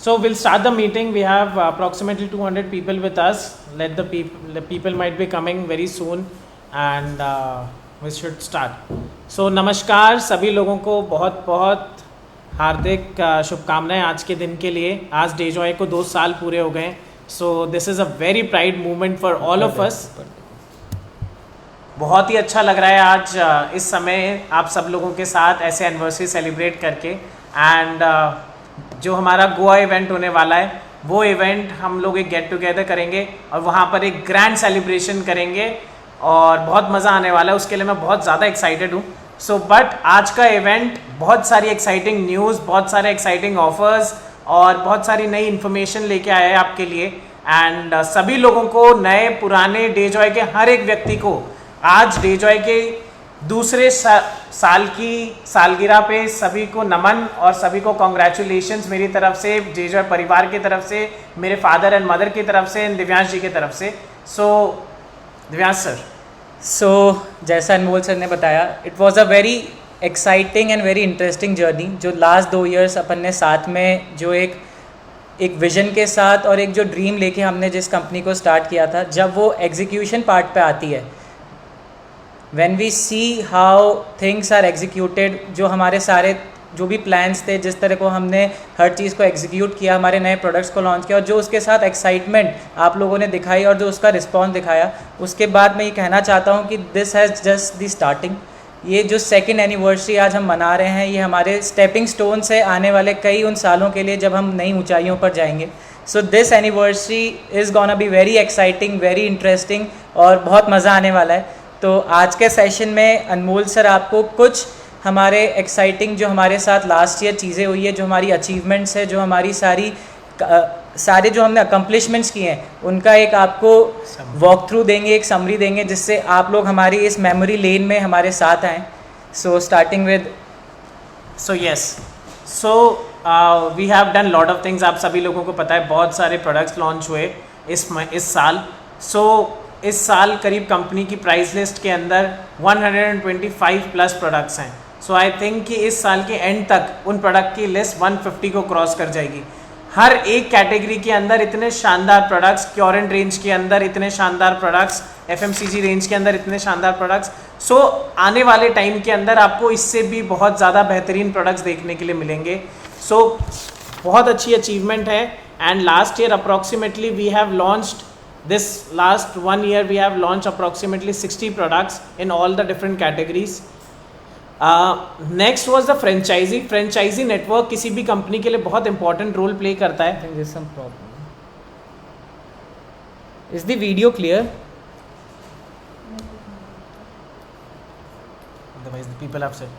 So we'll start the meeting. We have approximately 200 people with us. Let the people might be coming very soon, and we should start. So नमस्कार सभी लोगों को बहुत बहुत हार्दिक शुभकामनाएं आज के दिन के लिए. आज डेजॉय को 2 साल पूरे हो गए. सो this is a very pride movement for all of us. बहुत ही अच्छा लग रहा है आज इस समय आप सब लोगों के साथ ऐसे एनिवर्सरी सेलिब्रेट करके. एंड जो हमारा गोवा इवेंट होने वाला है वो इवेंट हम लोग एक गेट टुगेदर करेंगे और वहाँ पर एक ग्रैंड सेलिब्रेशन करेंगे और बहुत मज़ा आने वाला है. उसके लिए मैं बहुत ज़्यादा एक्साइटेड हूँ. सो बट आज का इवेंट बहुत सारी एक्साइटिंग न्यूज़, बहुत सारे एक्साइटिंग ऑफर्स और बहुत सारी नई इन्फॉर्मेशन लेके आया है आपके लिए. एंड सभी लोगों को, नए पुराने डेजॉय के हर एक व्यक्ति को आज डेजॉय के दूसरे साल की सालगिरह पे सभी को नमन और सभी को कॉन्ग्रेचुलेशंस मेरी तरफ से, डेजॉय परिवार की तरफ से, मेरे फादर एंड मदर की तरफ से, दिव्यांश जी की तरफ से. सो दिव्यांश सर. सो जैसा अनमोल सर ने बताया, it was a very exciting and very interesting journey. जो लास्ट 2 ईयर्स अपन ने साथ में जो एक विजन के साथ और एक जो ड्रीम लेके हमने जिस कंपनी को स्टार्ट किया था, जब वो एग्जीक्यूशन पार्ट पे आती है, when we see how things are executed, जो हमारे सारे जो भी प्लान्स थे, जिस तरह को हमने हर चीज़ को एग्जीक्यूट किया, हमारे नए प्रोडक्ट्स को लॉन्च किया और जो उसके साथ एक्साइटमेंट आप लोगों ने दिखाई और जो उसका रिस्पॉन्स दिखाया, उसके बाद मैं ये कहना चाहता हूँ कि this has just the starting. ये जो 2nd एनिवर्सरी आज हम मना रहे हैं, ये हमारे स्टेपिंग स्टोन से आने वाले कई उन सालों के लिए जब हम नई ऊंचाइयों पर जाएंगे. So this anniversary is gonna be very exciting, very interesting और बहुत मज़ा आने वाला है. तो आज के सेशन में अनमोल सर आपको कुछ हमारे एक्साइटिंग जो हमारे साथ लास्ट ईयर चीज़ें हुई है, जो हमारी अचीवमेंट्स है, जो हमारी सारे जो हमने अकम्पलिशमेंट्स किए हैं, उनका एक आपको वॉक थ्रू देंगे, एक समरी देंगे, जिससे आप लोग हमारी इस मेमोरी लेन में हमारे साथ आएँ. So starting with we have done lot of things. आप सभी लोगों को पता है बहुत सारे प्रोडक्ट्स लॉन्च हुए इस साल. इस साल करीब कंपनी की प्राइस लिस्ट के अंदर 125 प्लस प्रोडक्ट्स हैं. सो आई थिंक कि इस साल के एंड तक उन प्रोडक्ट की लिस्ट 150 को क्रॉस कर जाएगी. हर एक कैटेगरी के अंदर इतने शानदार प्रोडक्ट्स, क्योरेंट रेंज के अंदर इतने शानदार प्रोडक्ट्स, FMCG रेंज के अंदर इतने शानदार प्रोडक्ट्स. सो आने वाले टाइम के अंदर आपको इससे भी बहुत ज़्यादा बेहतरीन प्रोडक्ट्स देखने के लिए मिलेंगे. सो बहुत अच्छी अचीवमेंट है. And last year approximately we have launched this last 1 year we have launched approximately 60 products in all the different categories. Next was the franchisee network. किसी भी कंपनी के लिए बहुत इंपॉर्टेंट रोल प्ले करता है. There is some problem. Is the video clear? Otherwise the people have said.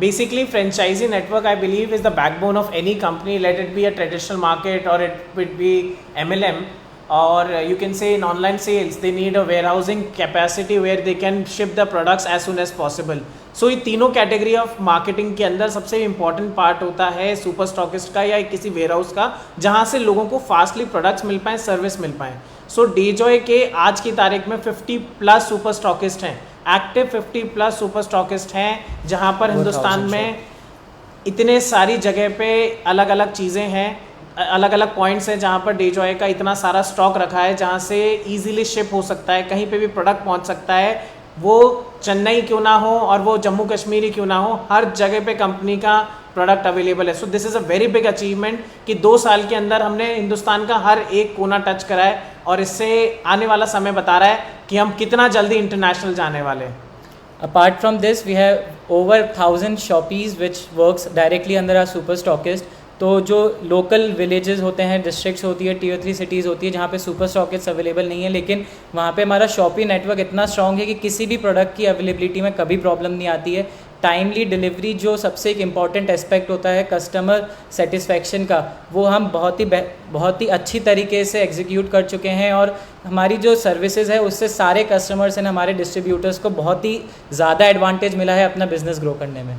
Basically franchisee network I believe is the backbone of any company, let it be a traditional market or it would be MLM. Or you can say in online sales they need a warehousing capacity where they can ship the products as soon as possible. So ये तीनों category of marketing के अंदर सबसे important part होता है super stockist का या किसी वेयरहाउस का, जहाँ से लोगों को फास्टली प्रोडक्ट्स मिल पाएँ, सर्विस मिल पाएँ. सो डेजॉय के आज की तारीख में 50 प्लस सुपर स्टॉकिस्ट हैं, एक्टिव 50 प्लस सुपर स्टॉकिस्ट हैं, जहाँ पर हिंदुस्तान में इतने सारी जगह पे अलग अलग चीज़ें हैं, अलग अलग पॉइंट्स हैं जहाँ पर डेजॉय का इतना सारा स्टॉक रखा है, जहाँ से इजीली शिप हो सकता है, कहीं पे भी प्रोडक्ट पहुँच सकता है. वो चेन्नई क्यों ना हो और वो जम्मू कश्मीर ही क्यों ना हो, हर जगह पे कंपनी का प्रोडक्ट अवेलेबल है. सो this is a very big achievement कि 2 साल के अंदर हमने हिंदुस्तान का हर एक कोना टच करा है और इससे आने वाला समय बता रहा है कि हम कितना जल्दी इंटरनेशनल जाने वाले हैं. Apart from this, we have over 1000 Shoppies which works directly under our super stockist. तो जो लोकल विलेजेस होते हैं, डिस्ट्रिक्ट्स होती है, Tier 3 सिटीज़ होती है, जहाँ पे सुपर स्टॉकिस्ट अवेलेबल नहीं है, लेकिन वहाँ पे हमारा शॉपी नेटवर्क इतना स्ट्रॉन्ग है कि किसी भी प्रोडक्ट की अवेलेबिलिटी में कभी प्रॉब्लम नहीं आती है. टाइमली डिलीवरी जो सबसे एक इम्पॉर्टेंट एस्पेक्ट होता है कस्टमर सेटिस्फेक्शन का, वो हम बहुत ही अच्छी तरीके से एग्जीक्यूट कर चुके हैं और हमारी जो सर्विसेज है उससे सारे कस्टमर्स एंड हमारे डिस्ट्रीब्यूटर्स को बहुत ही ज़्यादा एडवांटेज मिला है अपना बिजनेस ग्रो करने में.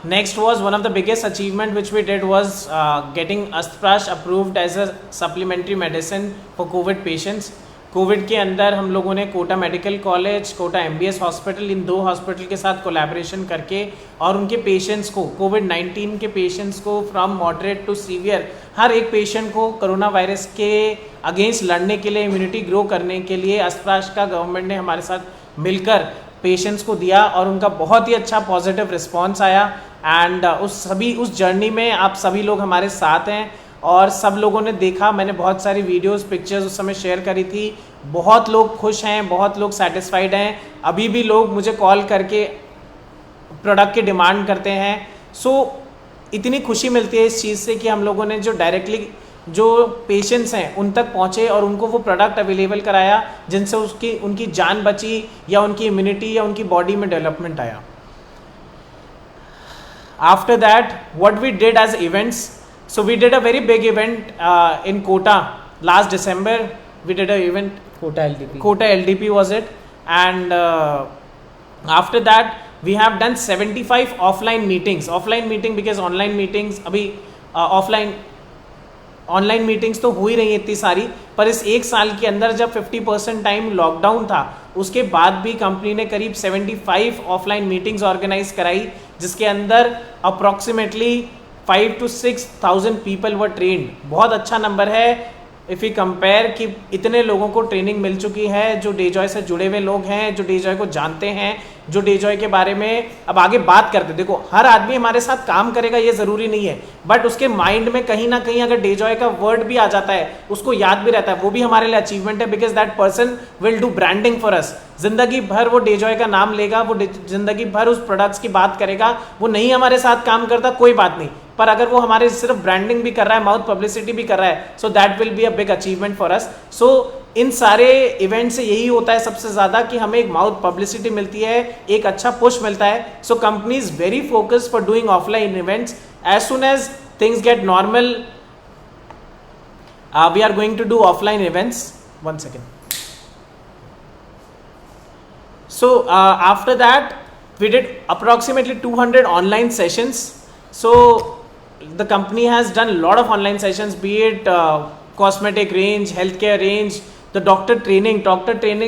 Next was one of the biggest achievement which we did was getting Astprash approved as a supplementary medicine for COVID patients. COVID के अंदर हम लोगों ने Kota medical college, Kota MBS hospital, इन 2 हॉस्पिटल के साथ कोलैबोरेशन करके और उनके पेशेंट्स को, कोविड-19 के पेशेंट्स को फ्रॉम मॉडरेट टू सीवियर, हर एक पेशेंट को कोरोना वायरस के अगेंस्ट लड़ने के लिए, इम्यूनिटी ग्रो करने के लिए अस्त्राश का गवर्नमेंट ने हमारे साथ मिलकर पेशेंट्स को दिया और उनका बहुत ही अच्छा पॉजिटिव रिस्पॉन्स आया। एंड उस जर्नी में आप सभी लोग हमारे साथ हैं और सब लोगों ने देखा, मैंने बहुत सारी वीडियोस पिक्चर्स उस समय शेयर करी थी। बहुत लोग खुश हैं, बहुत लोग सेटिस्फाइड हैं। अभी भी लोग मुझे कॉल करके प्रोडक्ट की डिमांड करते हैं। सो इतनी खुशी मिलती है इस चीज़ से कि हम लोगों ने जो डायरेक्टली जो पेशेंट्स हैं उन तक पहुँचे और उनको वो प्रोडक्ट अवेलेबल कराया जिनसे उनकी जान बची या उनकी इम्यूनिटी या उनकी बॉडी में डेवलपमेंट आया। After that what we did as events, so we did a very big event in Kota last December. We did an event, Kota LDP was it, and after that we have done 75 offline meeting because online meetings अभी online meetings तो हो ही रही है इतनी सारी, पर इस 1 साल के अंदर जब 50% टाइम लॉकडाउन था उसके बाद भी कंपनी ने करीब 75 ऑफलाइन मीटिंग्स ऑर्गेनाइज कराई, जिसके अंदर approximately 5 to 6,000 people were trend. बहुत अच्छा नंबर है इफ़ यू कंपेयर कि इतने लोगों को ट्रेनिंग मिल चुकी है जो डेजॉय से जुड़े हुए लोग हैं, जो डेजॉय को जानते हैं, जो डेजॉय के बारे में अब आगे बात करते। देखो हर आदमी हमारे साथ काम करेगा ये ज़रूरी नहीं है, बट उसके माइंड में कहीं ना कहीं अगर डेजॉय का वर्ड भी आ जाता है, उसको याद भी रहता है, वो भी हमारे लिए अचीवमेंट है because that person will do branding for us. जिंदगी भर वो डेजॉय का नाम लेगा, वो जिंदगी भर उस प्रोडक्ट्स की बात करेगा। वो नहीं हमारे साथ काम करता कोई बात नहीं, पर अगर वो हमारे सिर्फ ब्रांडिंग भी कर रहा है, माउथ पब्लिसिटी भी कर रहा है, so that will be a big achievement for us. So इन सारे इवेंट से यही होता है सबसे ज़्यादा कि हमें एक माउथ पब्लिसिटी मिलती है, एक अच्छा पुश मिलता है। So company is very focused for doing offline events. As soon as things get normal we are going to do offline events. 1 second. So after that we did approximately 200 online sessions. So the company has done a lot of online sessions, be it cosmetic range, healthcare range, the doctor training.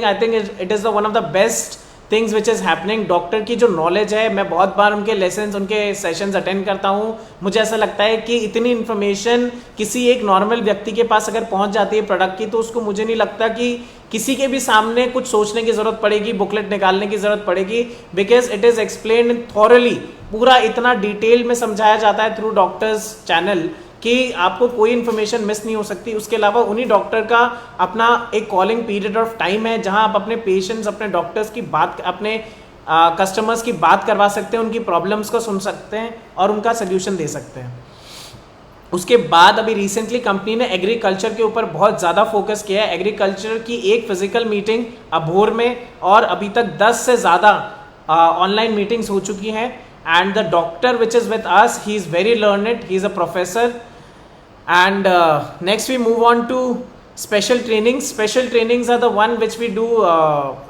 I think it is one of the best things which is happening. Doctor की जो knowledge है, मैं बहुत बार उनके lessons, उनके sessions attend करता हूँ। मुझे ऐसा लगता है कि इतनी इन्फॉर्मेशन किसी एक नॉर्मल व्यक्ति के पास अगर पहुँच जाती है प्रोडक्ट की, तो उसको मुझे नहीं लगता कि किसी के भी सामने कुछ सोचने की ज़रूरत पड़ेगी, बुकलेट निकालने की ज़रूरत पड़ेगी, because it is explained thoroughly. पूरा इतना डिटेल में समझाया जाता है थ्रू डॉक्टर्स चैनल कि आपको कोई इन्फॉर्मेशन मिस नहीं हो सकती। उसके अलावा उन्हीं डॉक्टर का अपना एक कॉलिंग पीरियड ऑफ टाइम है जहां आप अपने पेशेंट्स, अपने डॉक्टर्स की बात, अपने कस्टमर्स की बात करवा सकते हैं, उनकी प्रॉब्लम्स को सुन सकते हैं और उनका सोल्यूशन दे सकते हैं। उसके बाद अभी रिसेंटली कंपनी ने एग्रीकल्चर के ऊपर बहुत ज़्यादा फोकस किया है। एग्रीकल्चर की एक फिजिकल मीटिंग अबोर में और अभी तक 10 से ज़्यादा ऑनलाइन मीटिंग्स हो चुकी हैं। And the doctor which is with us, he is very learned, he is a professor. And next we move on to special trainings. Special trainings are the one which we do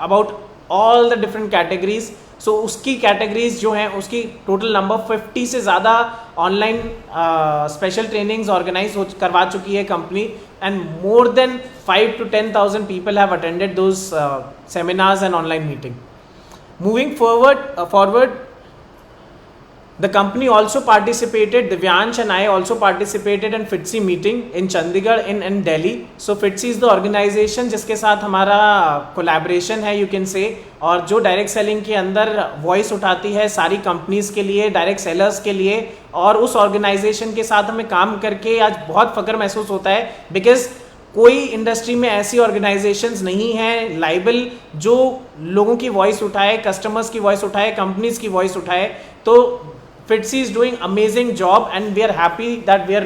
about all the different categories. So उसकी categories जो हैं, उसकी total number 50 से ज़्यादा online special trainings organize करवा चुकी है company, and more than 5 to 10,000 people have attended those seminars and online meeting. Moving forward, the company also participated, Divyansh and I also participated in FITCI meeting in Chandigarh in Delhi. So FITCI is the organization जिसके साथ हमारा collaboration है, you can say, और जो direct selling के अंदर voice उठाती है सारी कंपनीज के लिए, डायरेक्ट सेलर्स के लिए। और उस ऑर्गेनाइजेशन के साथ हमें काम करके आज बहुत फख्र महसूस होता है, बिकॉज कोई इंडस्ट्री में ऐसी ऑर्गेनाइजेशंस नहीं हैं लाइबल जो लोगों की वॉइस उठाए, कस्टमर्स की वॉइस उठाए, कंपनीज की वॉइस उठाए। तो FITCI is doing amazing job and we are happy that we are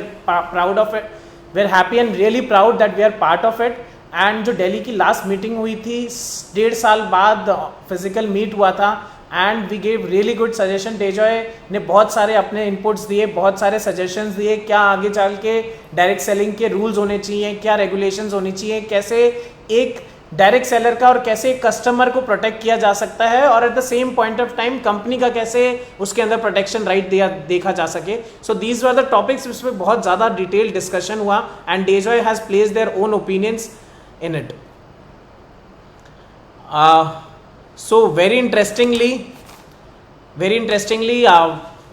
proud of it. We are happy and really proud that we are part of it. And जो दिल्ली की last meeting हुई थी, 1.5 साल बाद physical meet हुआ था, and we gave really good suggestion. Dejoy ने बहुत सारे अपने इनपुट्स दिए, बहुत सारे सजेशंस दिए, क्या आगे चल के डायरेक्ट सेलिंग के रूल्स होने चाहिए, क्या रेगुलेशंस होनी चाहिए, कैसे एक डायरेक्ट सेलर का और कैसे कस्टमर को प्रोटेक्ट किया जा सकता है, और at the same point of time company का कैसे उसके अंदर प्रोटेक्शन राइट देखा जा सके। So these were the topics जिसमें बहुत ज़्यादा डिटेल डिस्कशन हुआ, and Dejoy has place their own opinions in it. So very interestingly,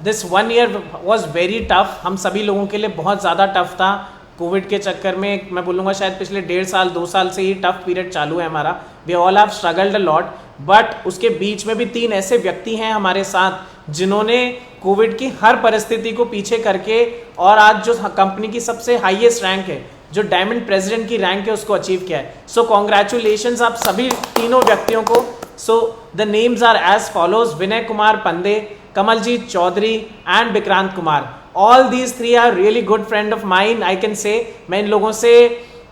this 1 year was very tough. हम सभी लोगों के लिए बहुत ज़्यादा टफ था. कोविड के चक्कर में मैं बोलूँगा शायद पिछले 1.5 साल 2 साल से ही टफ पीरियड चालू है हमारा. We all have struggled a lot, but उसके बीच में भी 3 ऐसे व्यक्ति हैं हमारे साथ जिन्होंने कोविड की हर परिस्थिति को पीछे करके और आज जो कंपनी की सबसे हाईएस्ट रैंक है, जो डायमंड प्रेसिडेंट की रैंक है, उसको अचीव किया है. सो कॉन्ग्रेचुलेशंस आप सभी तीनों व्यक्तियों को. So the names are as follows: Vinay Kumar Pande, Kamaljeet Chaudhary and Vikrant Kumar. All these 3 are really good friend of mine. I can say मैं इन लोगों से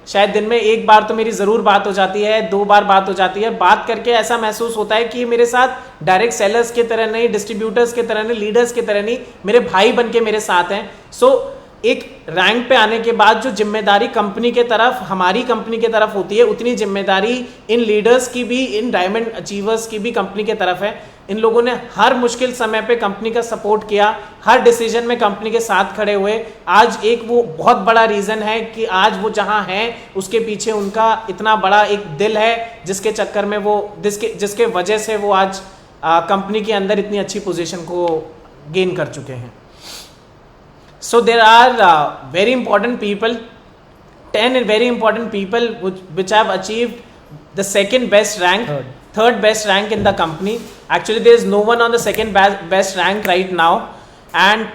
शायद दिन में 1 बार तो मेरी ज़रूर बात हो जाती है, 2 बार बात हो जाती है. बात करके ऐसा महसूस होता है कि मेरे साथ डायरेक्ट सेलर्स की तरह नहीं, डिस्ट्रीब्यूटर्स की तरह नहीं, लीडर्स की तरह नहीं, मेरे भाई बन के मेरे साथ हैं. सो एक रैंक पे आने के बाद जो जिम्मेदारी कंपनी के तरफ, हमारी कंपनी के तरफ होती है, उतनी जिम्मेदारी इन लीडर्स की भी, इन डायमंड अचीवर्स की भी कंपनी के तरफ है. इन लोगों ने हर मुश्किल समय पे कंपनी का सपोर्ट किया, हर डिसीजन में कंपनी के साथ खड़े हुए. आज एक वो बहुत बड़ा रीज़न है कि आज वो जहाँ हैं उसके पीछे उनका इतना बड़ा एक दिल है, जिसके चक्कर में वो जिसके वजह से वो आज कंपनी के अंदर इतनी अच्छी पोजीशन को गेन कर चुके हैं. So there are very important people, 10 very important people which have achieved the second best rank, third best rank in the company. Actually, there is no one on the second best rank right now, and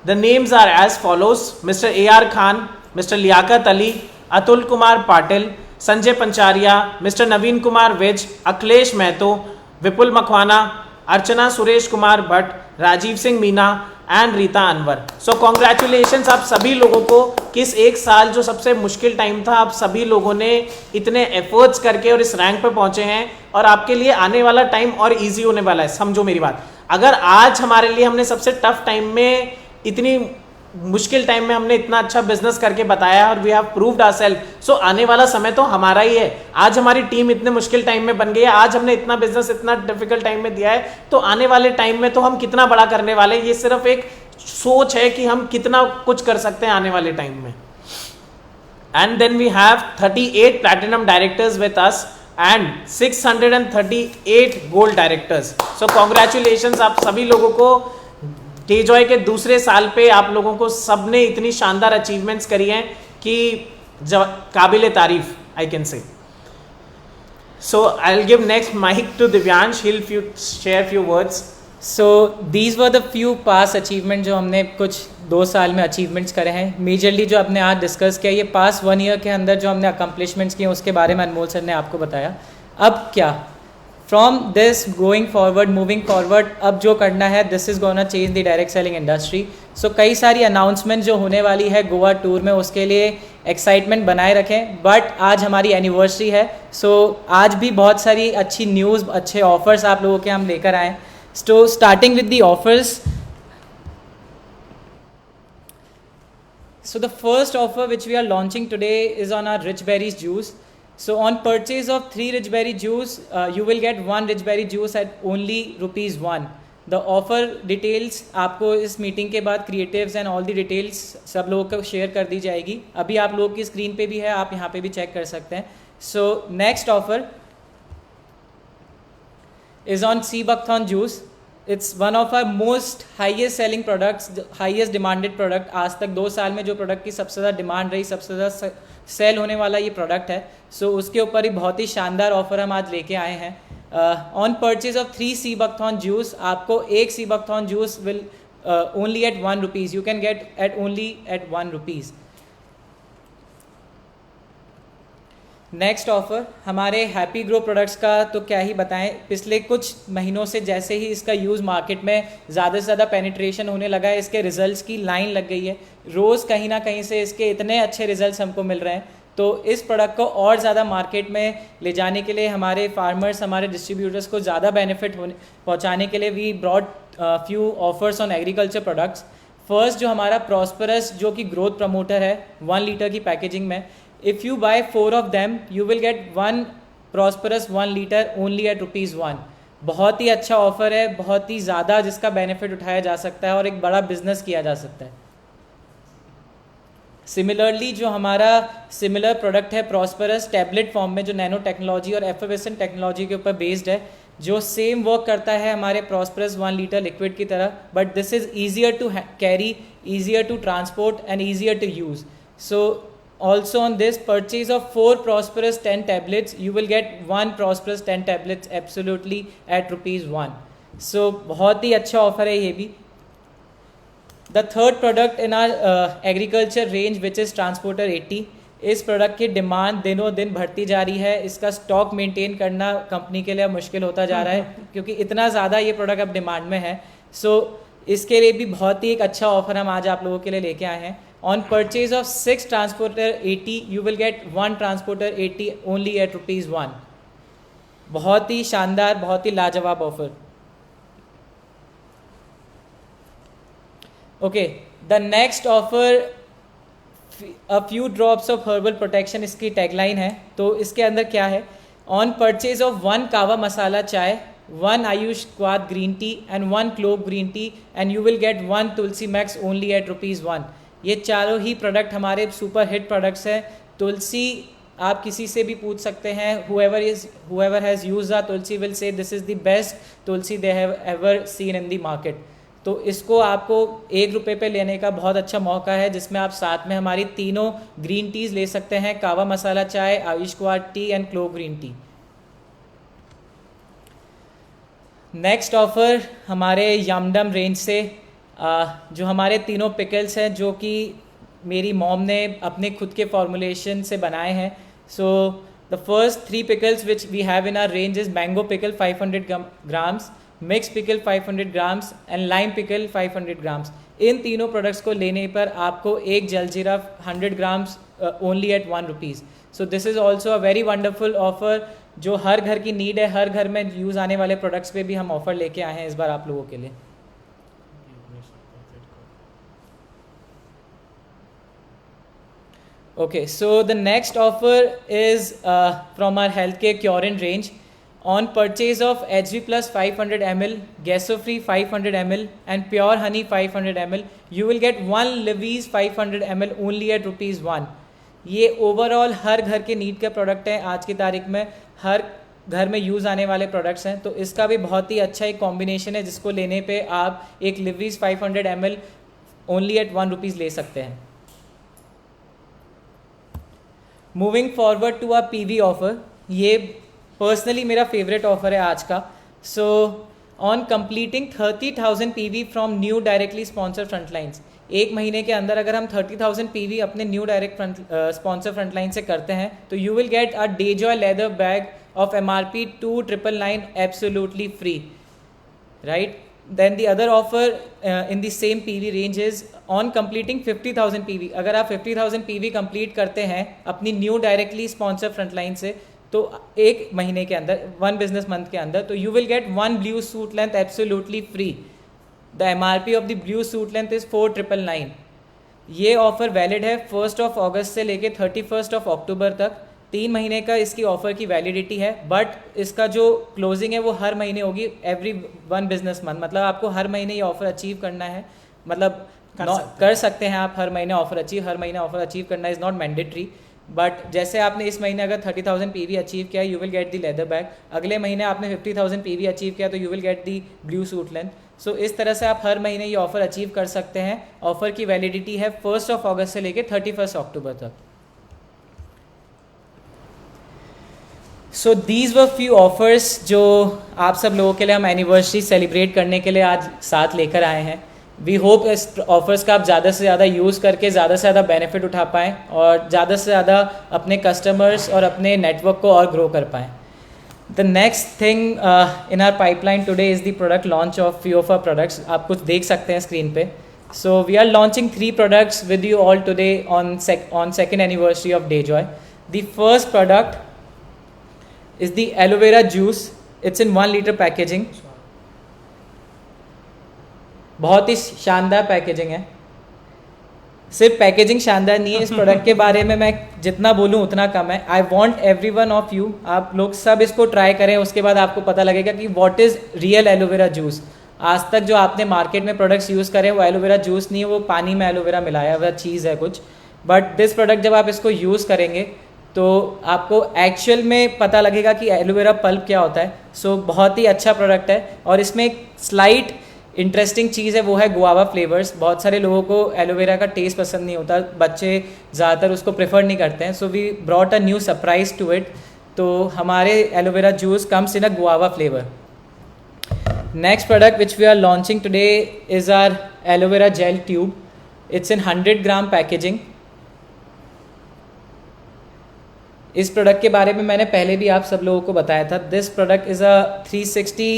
the names are as follows: Mr. A.R. Khan, Mr. Liaquat Ali, Atul Kumar Patil, Sanjay Pancharia, Mr. Naveen Kumar Vij, Akhilesh Mehto, Vipul Makhwana, Archana Suresh Kumar Bhatt, Rajiv Singh Meena and Rita Anwar. So congratulations आप सभी लोगों को कि इस 1 साल जो सबसे मुश्किल टाइम था, आप सभी लोगों ने इतने एफर्ट्स करके और इस रैंक पे पहुंचे हैं, और आपके लिए आने वाला टाइम और इजी होने वाला है. समझो मेरी बात, अगर आज हमारे लिए हमने सबसे टफ टाइम में, इतनी मुश्किल टाइम में हमने इतना अच्छा बिजनेस करके बताया और वी हैव प्रूव्ड आवरसेल्फ, सो आने वाला समय तो हमारा ही है. आज हमारी टीम इतने मुश्किल टाइम में बन गई है, आज हमने इतना बिजनेस इतना डिफिकल्ट टाइम में दिया है, तो आने वाले टाइम में तो हम कितना बड़ा करने वाले हैं. ये सिर्फ एक सोच है कि हम कितना कुछ कर सकते हैं आने वाले टाइम में. And then we have 38 platinum directors with us and 638 gold directors. So congratulations आप सभी लोगों को. डेजॉय के दूसरे साल पे आप लोगों को सबने इतनी शानदार अचीवमेंट्स करी हैं कि काबिल तारीफ, I can say. So I will give next mic to Divyansh. He will share few words. So these were the few past achievement जो हमने कुछ 2 साल में अचीवमेंट्स करे हैं. मेजरली जो आपने आज डिस्कस किया, ये पास 1 ईयर के अंदर जो हमने अकम्पलिशमेंट्स किए उसके बारे में अनमोल सर ने आपको बताया. अब क्या from this going forward, moving forward, अब जो करना है, this is gonna change the direct selling industry. So कई सारी अनाउंसमेंट जो होने वाली है गोवा टूर में, उसके लिए एक्साइटमेंट बनाए रखें. बट आज हमारी एनिवर्सरी है, सो आज भी बहुत सारी अच्छी न्यूज़, अच्छे ऑफर्स आप लोगों के हम लेकर आएँ. So starting with the offers. So the first offer which we are launching today is on our rich berries juice. So on purchase of 3 rich berry juice, you will get 1 rich berry juice at only ₹1. The offer details आपको इस meeting के बाद creatives and all the details सब लोगों को share कर दी जाएगी. अभी आप लोगों की स्क्रीन पे भी है, आप यहाँ पे भी चेक कर सकते हैं. So next offer is on sea buckthorn juice. It's one of our most highest selling products, highest demanded product. आज तक 2 साल में जो प्रोडक्ट की सबसे ज़्यादा डिमांड रही, सबसे ज़्यादा सेल होने वाला ये प्रोडक्ट है. सो उसके ऊपर ही बहुत ही शानदार ऑफर हम आज लेके आए हैं. On purchase of 3 sea buckthorn juice, आपको 1 sea buckthorn juice will only at ₹1. You can get at only at ₹1. Next offer हमारे हैप्पी ग्रो प्रोडक्ट्स का तो क्या ही बताएं. पिछले कुछ महीनों से जैसे ही इसका यूज़ मार्केट में ज़्यादा से ज़्यादा पेनिट्रेशन होने लगा है, इसके रिजल्ट्स की लाइन लग गई है. रोज़ कहीं ना कहीं से इसके इतने अच्छे रिजल्ट्स हमको मिल रहे हैं. तो इस प्रोडक्ट को और ज़्यादा मार्केट में ले जाने के लिए, हमारे फार्मर्स, हमारे डिस्ट्रीब्यूटर्स को ज़्यादा बेनिफिट पहुँचाने के लिए we brought few offers on agriculture products. First जो हमारा प्रॉस्परस, जो कि ग्रोथ प्रमोटर है, 1 लीटर की पैकेजिंग में, if you buy 4 of them you will get 1 prosperous 1 liter only at ₹1. बहुत ही अच्छा ऑफर है, बहुत ही ज़्यादा जिसका बेनिफिट उठाया जा सकता है और एक बड़ा बिजनेस किया जा सकता है. सिमिलरली जो हमारा सिमिलर प्रोडक्ट है प्रॉस्परस टैबलेट फॉर्म में, जो नैनो टेक्नोलॉजी और एफर्वेसेंट टेक्नोलॉजी के ऊपर बेस्ड है, जो सेम वर्क करता है हमारे प्रॉस्परस 1 लीटर लिक्विड की तरह, but this is easier to carry, easier to transport and easier to use. So also on this purchase of 4 Prosperous 10 tablets, you will get 1 Prosperous 10 tablets absolutely at ₹1. So बहुत ही अच्छा offer है ये भी. The third product in our agriculture range which is Transporter 80. इस product की demand दिनों दिन बढ़ती जा रही है. इसका स्टॉक मेंटेन करना कंपनी के लिए मुश्किल होता जा रहा है क्योंकि इतना ज़्यादा ये प्रोडक्ट अब डिमांड में है. सो इसके लिए भी बहुत ही एक अच्छा ऑफर हम आज आप लोगों के लिए लेके आए हैं. On purchase of 6 Transporter 80, you will get 1 Transporter 80 only at ₹1. बहुत ही शानदार, बहुत ही लाजवाब offer. Okay, the next offer, a few drops of herbal protection इसकी टैगलाइन है. तो इसके अंदर क्या है? On purchase of 1 कावा मसाला चाय, 1 Ayush quad green tea and 1 clove green tea, and you will get 1 Tulsi max only at ₹1. ये चारों ही प्रोडक्ट हमारे सुपर हिट प्रोडक्ट्स हैं. तुलसी आप किसी से भी पूछ सकते हैं, whoever has used a Tulsi will say this is the best Tulsi they have ever seen in the market. तो इसको आपको ₹1 पे लेने का बहुत अच्छा मौका है, जिसमें आप साथ में हमारी तीनों ग्रीन टीज़ ले सकते हैं, कावा मसाला चाय, Ayush quad T and clove green tea. Next offer हमारे यमडम रेंज से, जो हमारे तीनों पिकल्स हैं जो कि मेरी मॉम ने अपने खुद के फॉर्मुलेशन से बनाए हैं. So the first 3 pickles which we have in our range is mango pickle 500 grams, mix pickle 500 grams and lime pickle 500 grams. इन तीनों प्रोडक्ट्स को लेने पर आपको एक jaljeera 100 grams only at ₹1. So this is also a very wonderful offer जो हर घर की नीड है. हर घर में यूज़ आने वाले प्रोडक्ट्स पे भी हम ऑफ़र लेके आए हैं इस बार आप लोगों के लिए. Okay, so the next offer is from our healthcare Curin range. On purchase of HV Plus 500 ml, Gasofree 500 ml and Pure Honey 500 ml, you will get 1 Levi's 500 ml only at ₹1. ये overall हर घर के need के product हैं. आज की तारीख में हर घर में यूज़ आने वाले प्रोडक्ट्स हैं. तो इसका भी बहुत ही अच्छा एक कॉम्बिनेशन है जिसको लेने पे आप एक Levi's 500 ml ओनली एट ₹1 ले सकते हैं. Moving forward to a PV offer, ये पर्सनली मेरा फेवरेट ऑफर है आज का. So on completing 30,000 PV from new directly sponsor frontlines, एक महीने के अंदर अगर हम 30,000 PV अपने न्यू डायरेक्ट स्पॉन्सर फ्रंटलाइन से करते हैं तो you will get a Dejoy leather bag of MRP 2,999 absolutely free, right. Then the other offer in the same PV range is on completing 50,000 PV. अगर आप 50,000 PV कंप्लीट करते हैं अपनी new directly sponsor frontline से तो एक महीने के अंदर, 1 बिजनेस मंथ के अंदर, तो you will gate 1 blue suit length absolutely free. The MRP of the blue suit length is 4,999. ये ऑफर वैलिड है 1 अगस्त से लेके 31 अक्टूबर तक. 3 महीने का इसकी ऑफ़र की वैलिडिटी है, बट इसका जो क्लोजिंग है वो हर महीने होगी, एवरी 1 बिजनेस मंथ. मतलब आपको हर महीने ये ऑफ़र अचीव करना है, मतलब कर सकते हैं आप हर महीने ऑफ़र अचीव. हर महीने ऑफ़र अचीव करना इज़ नॉट मैंडेटरी, बट जैसे आपने इस महीने अगर 30,000 PV अचीव किया you will get the leather bag. अगले महीने आपने 50,000 PV अचीव किया तो you will get the blue suit length. So इस तरह से आप हर महीने ये ऑफ़र अचीव कर सकते हैं. ऑफ़र की वैलिडिटी है 1 अगस्त से लेके 31 अक्टूबर तक. सो दीज वर फ्यू ऑफर्स जो आप सब लोगों के लिए हम एनिवर्सरी सेलिब्रेट करने के लिए आज साथ लेकर आए हैं. वी होप इस ऑफर्स का आप ज़्यादा से ज़्यादा यूज़ करके ज़्यादा से ज़्यादा बेनिफिट उठा पाएँ और ज़्यादा से ज़्यादा अपने कस्टमर्स और अपने नेटवर्क को और ग्रो कर पाएँ. The next thing in our pipeline today is the product launch of few of our products. आप कुछ देख सकते हैं स्क्रीन पे. So we are launching 3 products with you all today on second anniversary of Dejoy. The first product is the aloe vera juice. It's in 1 liter packaging. बहुत ही शानदार packaging है. सिर्फ पैकेजिंग शानदार नहीं है, इस प्रोडक्ट के बारे में मैं जितना बोलूँ उतना कम है. I want every one of you, आप लोग सब इसको ट्राई करें, उसके बाद आपको पता लगेगा कि what is real aloe vera juice. आज तक जो आपने मार्केट में प्रोडक्ट्स यूज़ करें वो एलोवेरा जूस नहीं है, वो पानी में एलोवेरा मिलाया हुआ चीज़ है कुछ. बट दिस प्रोडक्ट जब आप इसको यूज़ करेंगे तो आपको एक्चुअल में पता लगेगा कि एलोवेरा पल्प क्या होता है. सो बहुत ही अच्छा प्रोडक्ट है. और इसमें एक स्लाइट इंटरेस्टिंग चीज़ है, वो है गुआवा फ्लेवर्स. बहुत सारे लोगों को एलोवेरा का टेस्ट पसंद नहीं होता, बच्चे ज़्यादातर उसको प्रेफर नहीं करते हैं. So we brought a new surprise to it. तो हमारे aloe vera juice comes in a guava flavour. Next product which we are launching today is our aloe vera gel tube. It's in 100 gram packaging. इस product के बारे में मैंने पहले भी आप सब लोगों को बताया था. This product is a 360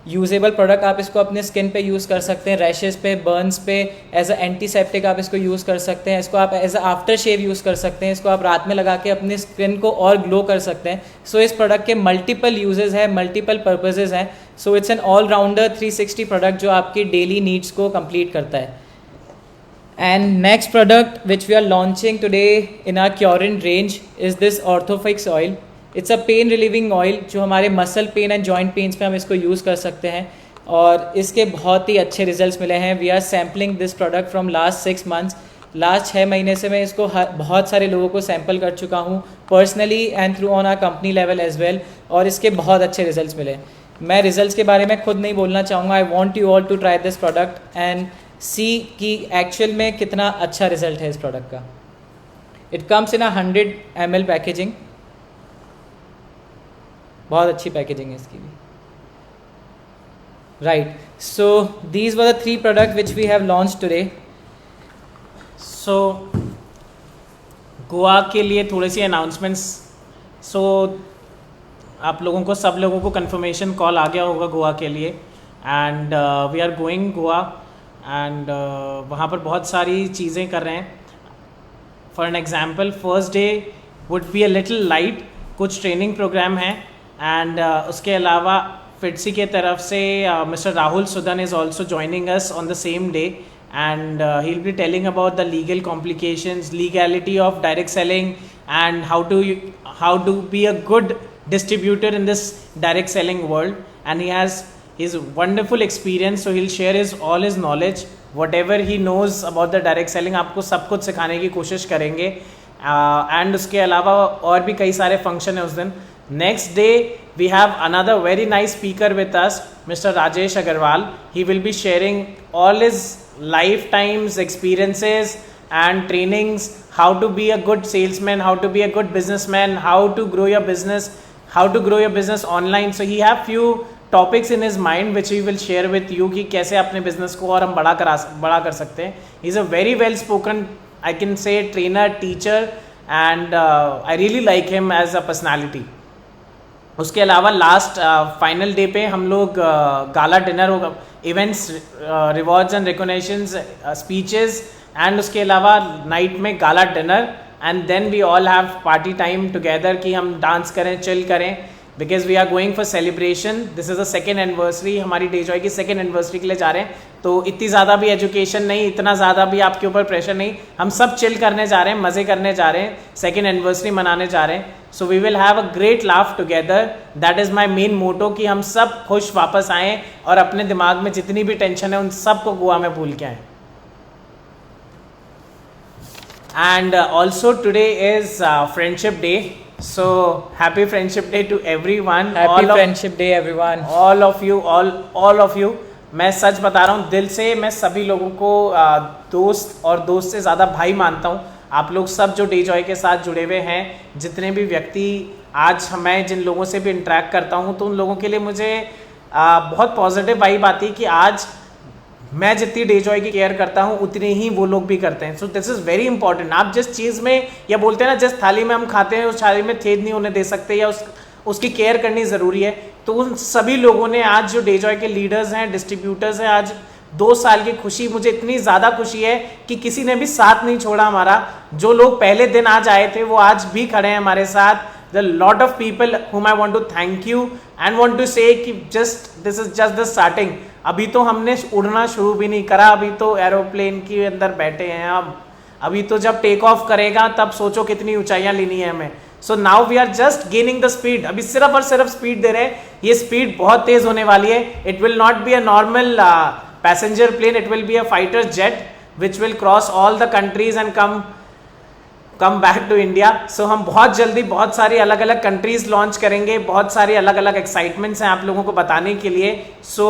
usable product. आप इसको अपने स्किन पे यूज़ कर सकते हैं, रैशेस पे, बर्न्स पे. एज अ एंटीसेप्टिक आप इसको यूज़ कर सकते हैं. इसको आप as a after shave use कर सकते हैं. इसको आप रात में लगा के अपनी स्किन को और ग्लो कर सकते हैं. सो इस प्रोडक्ट के मल्टीपल यूजेस हैं, मल्टीपल पर्पजेज़ हैं. So it's an all rounder 360 product जो आपकी डेली नीड्स को कंप्लीट करता है. And next product which we are launching today in our Curin range is this Orthofix oil. It's a pain relieving oil जो हमारे muscle pain and joint pains पे हम इसको यूज़ कर सकते हैं. और इसके बहुत ही अच्छे रिजल्ट्स मिले हैं. We are sampling this product from last 6 months. Last 6 महीने से मैं इसको बहुत सारे लोगों को सैम्पल कर चुका हूँ personally and through on our company level as well. और इसके बहुत अच्छे रिजल्ट्स मिले. मैं रिजल्ट्स के बारे में खुद नहीं बोलना चाहूँगा. I want you all to try this product and see कि एक्चुअल में कितना अच्छा रिजल्ट है इस प्रोडक्ट का. It comes in a 100 ml packaging. बहुत अच्छी पैकेजिंग है इसकी भी. Right. So these were the 3 product which we have launch today. सो गोवा के लिए थोड़ी सी अनाउंसमेंट्स. सो आप लोगों को, सब लोगों को कंफर्मेशन कॉल आ गया होगा गोवा के लिए. And we are going Goa and वहाँ पर बहुत सारी चीज़ें कर रहे हैं. For an example, first day would be a little light. कुछ ट्रेनिंग प्रोग्राम हैं. एंड उसके अलावा फिटसी के तरफ से mister Rahul Sudan is also joining us on the same day. And he will be telling about the legal complications, legality of direct selling and how to be a good distributor in this direct selling world. And he has his wonderful experience, so he'll share all his knowledge, whatever he knows about the direct selling. आपको सब कुछ सिखाने की कोशिश करेंगे. And उसके अलावा और भी कई सारे फंक्शन है उस दिन. Next day we have another very nice speaker with us, mister Rajesh Agrawal. He will be sharing all his life times experiences and trainings, how to be a good salesman, how to be a good businessman, how to grow your business, how to grow your business online. So he have few topics in his mind which he will share with you कि कैसे अपने business को और हम बड़ा कर सकते हैं. He is a very well spoken, I can say, trainer, teacher, and I really like him as a personality. उसके अलावा लास्ट फाइनल डे पे हम लोग गाला डिनर होगा, events, rewards and recognitions, speeches, and उसके अलावा नाइट में gala dinner. And then we all have party time together कि हम डांस करें, चिल करें, because we are going for celebration. This is a 2nd anniversary. हमारी Dejoy की 2nd anniversary के लिए जा रहे हैं. तो इतनी ज़्यादा भी एजुकेशन नहीं, इतना ज़्यादा भी आपके ऊपर प्रेशर नहीं. हम सब चिल करने जा रहे हैं, मज़े करने जा रहे हैं, 2nd एनिवर्सरी मनाने जा रहे हैं. So we will have a great laugh together. That is my main motto कि हम सब खुश वापस आएँ और अपने दिमाग में जितनी भी टेंशन है उन सब को गोवा में भूल के आएँ. And also today is Friendship Day. So happy Friendship Day to everyone. Happy Friendship Day everyone. All of you. मैं सच बता रहा हूँ, दिल से मैं सभी लोगों को दोस्त और दोस्त से ज़्यादा भाई मानता हूँ. आप लोग सब जो डे जॉय के साथ जुड़े हुए हैं, जितने भी व्यक्ति आज मैं जिन लोगों से भी इंटरेक्ट करता हूँ, तो उन लोगों के लिए मुझे बहुत पॉजिटिव वाइब आती है कि आज मैं जितनी डे जॉय की केयर करता हूँ उतनी ही वो लोग भी करते हैं. सो दिस इज़ वेरी इंपॉर्टेंट. आप जिस चीज़ में, या बोलते हैं ना, जिस थाली में हम खाते हैं उस थाली में छेद नहीं होने दे सकते, या उसकी केयर करनी ज़रूरी है. तो उन सभी लोगों ने आज जो डे जॉय के लीडर्स हैं, डिस्ट्रीब्यूटर्स हैं, आज 2 साल की खुशी, मुझे इतनी ज़्यादा खुशी है कि किसी ने भी साथ नहीं छोड़ा हमारा. जो लोग पहले दिन आज आए थे वो आज भी खड़े हैं हमारे साथ. The lot of people whom I want to thank you and want to say कि this is just the starting. अभी तो हमने उड़ना शुरू भी नहीं करा, अभी तो एरोप्लेन के अंदर बैठे हैं हम. अभी तो जब टेक ऑफ करेगा तब सोचो कितनी ऊंचाइयां लेनी है हमें. So now we are just gaining the speed. अभी सिर्फ और सिर्फ स्पीड दे रहे हैं. ये स्पीड बहुत तेज होने वाली है. It will not be a normal passenger plane, it will be a fighter jet which will cross all the countries and come come back to India. सो हम बहुत जल्दी बहुत सारी अलग अलग कंट्रीज लॉन्च करेंगे, बहुत सारी अलग अलग एक्साइटमेंट्स हैं आप लोगों को बताने के लिए। सो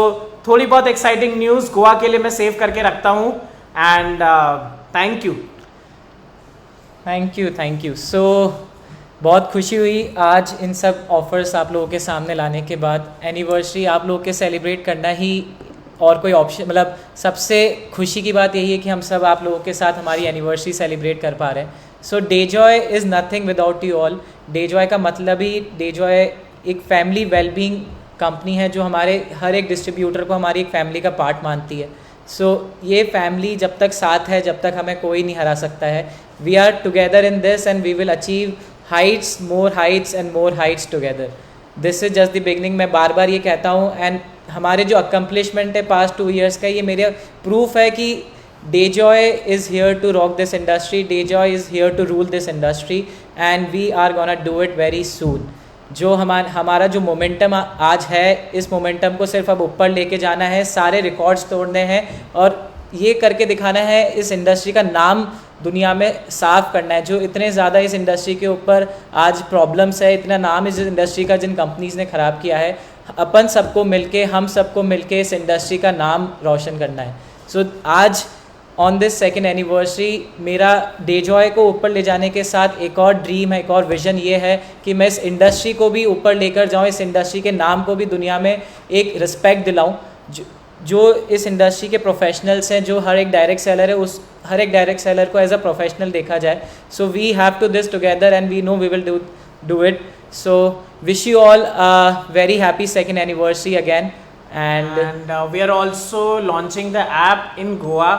थोड़ी बहुत एक्साइटिंग न्यूज़ गोवा के लिए मैं सेव करके रखता हूँ। And thank you. Thank you. So बहुत खुशी हुई आज इन सब ऑफ़र्स आप लोगों के सामने लाने के बाद। एनिवर्सरी आप लोगों के सेलिब्रेट करना ही और कोई ऑप्शन, मतलब सबसे खुशी की बात यही है कि हम सब आप लोगों के साथ हमारी एनिवर्सरी सेलिब्रेट कर पा रहे हैं। So Dejoy is nothing without you all. Dejoy का मतलब ही, डेजॉय एक फैमिली वेलबींग कंपनी है जो हमारे हर एक डिस्ट्रीब्यूटर को हमारी एक फैमिली का पार्ट मानती है। सो ये फैमिली जब तक साथ है, जब तक हमें कोई नहीं हरा सकता है। We are together in this and we will achieve heights, more heights and more heights together. This is just the beginning. मैं बार बार ये कहता हूँ। एंड हमारे जो अकम्पलिशमेंट है पास्ट 2 years का, ये मेरे प्रूफ है कि Dejoy is here to rock this industry, Dejoy is here to rule this industry and we are gonna do it very soon. जो हमारा जो मोमेंटम आज है, इस मोमेंटम को सिर्फ अब ऊपर लेके जाना है, सारे रिकॉर्ड्स तोड़ने हैं और ये करके दिखाना है, इस इंडस्ट्री का नाम दुनिया में साफ़ करना है। जो इतने ज़्यादा इस इंडस्ट्री के ऊपर आज प्रॉब्लम्स है, इतना नाम इस इंडस्ट्री का जिन कंपनीज़ ने ख़राब किया है, अपन सबको मिलके, हम सबको मिलके इस इंडस्ट्री का नाम रोशन करना है। सो आज ऑन दिस सेकेंड एनिवर्सरी मेरा डेजॉय को ऊपर ले जाने के साथ एक और ड्रीम है, एक और विज़न ये है कि मैं इस इंडस्ट्री को भी ऊपर लेकर जाऊँ, इस इंडस्ट्री के नाम को भी दुनिया में एक रिस्पेक्ट दिलाऊँ। जो इस इंडस्ट्री के प्रोफेशनल्स हैं, जो हर एक डायरेक्ट सेलर है, उस हर एक डायरेक्ट सेलर को एज अ प्रोफेशनल देखा जाए। So we have to this together and we know we will do it. So wish you all a very happy second anniversary again. And we are also launching the app in Goa.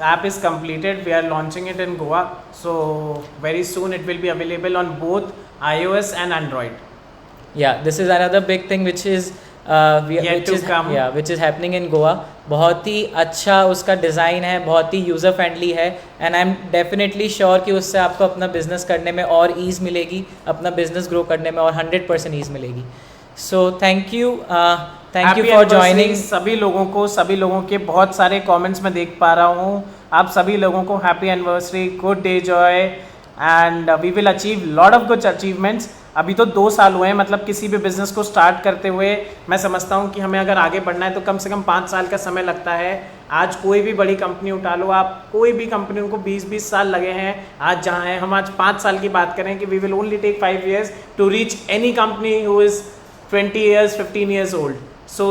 App is completed. We are launching it in Goa. So very soon it will be available on both iOS and Android. Yeah, this is another big thing which is which is happening in Goa. बहुत ही अच्छा उसका design है, बहुत ही user friendly है and I am definitely sure कि उससे आपको अपना बिज़नेस करने में और ईज़ मिलेगी, अपना बिज़नेस ग्रो करने में और 100% ईज़ मिलेगी। So thank you for joining. सभी लोगों के बहुत सारे कमेंट्स मैं देख पा रहा हूँ। आप सभी लोगों को happy anniversary, good day joy and we will achieve lot of good achievements. अभी तो 2 साल हुए हैं, मतलब किसी भी बिज़नेस को स्टार्ट करते हुए मैं समझता हूँ कि हमें अगर आगे बढ़ना है तो कम से कम 5 साल का समय लगता है। आज कोई भी बड़ी कंपनी उठा लो आप, कोई भी कंपनी, उनको 20-20 साल लगे हैं आज जहाँ हैं। हम आज 5 साल की बात करें कि we will only take 5 years to reach any company who is 20 years, 15 years old. So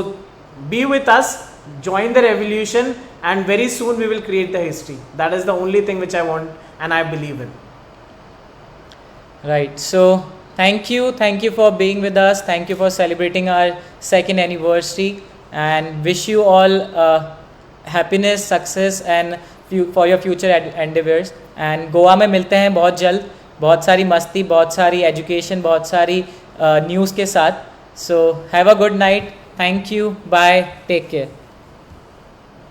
be with us, join the revolution and very soon we will create the history. That is the only thing which I want and I believe in. Right. So thank you for being with us. Thank you for celebrating our second anniversary and wish you all happiness, success and for your future endeavors. And Goa में मिलते हैं बहुत जल्द, बहुत सारी मस्ती, बहुत सारी एजुकेशन, बहुत सारी न्यूज़ के साथ. So have a good night. Thank you. Bye. Take care.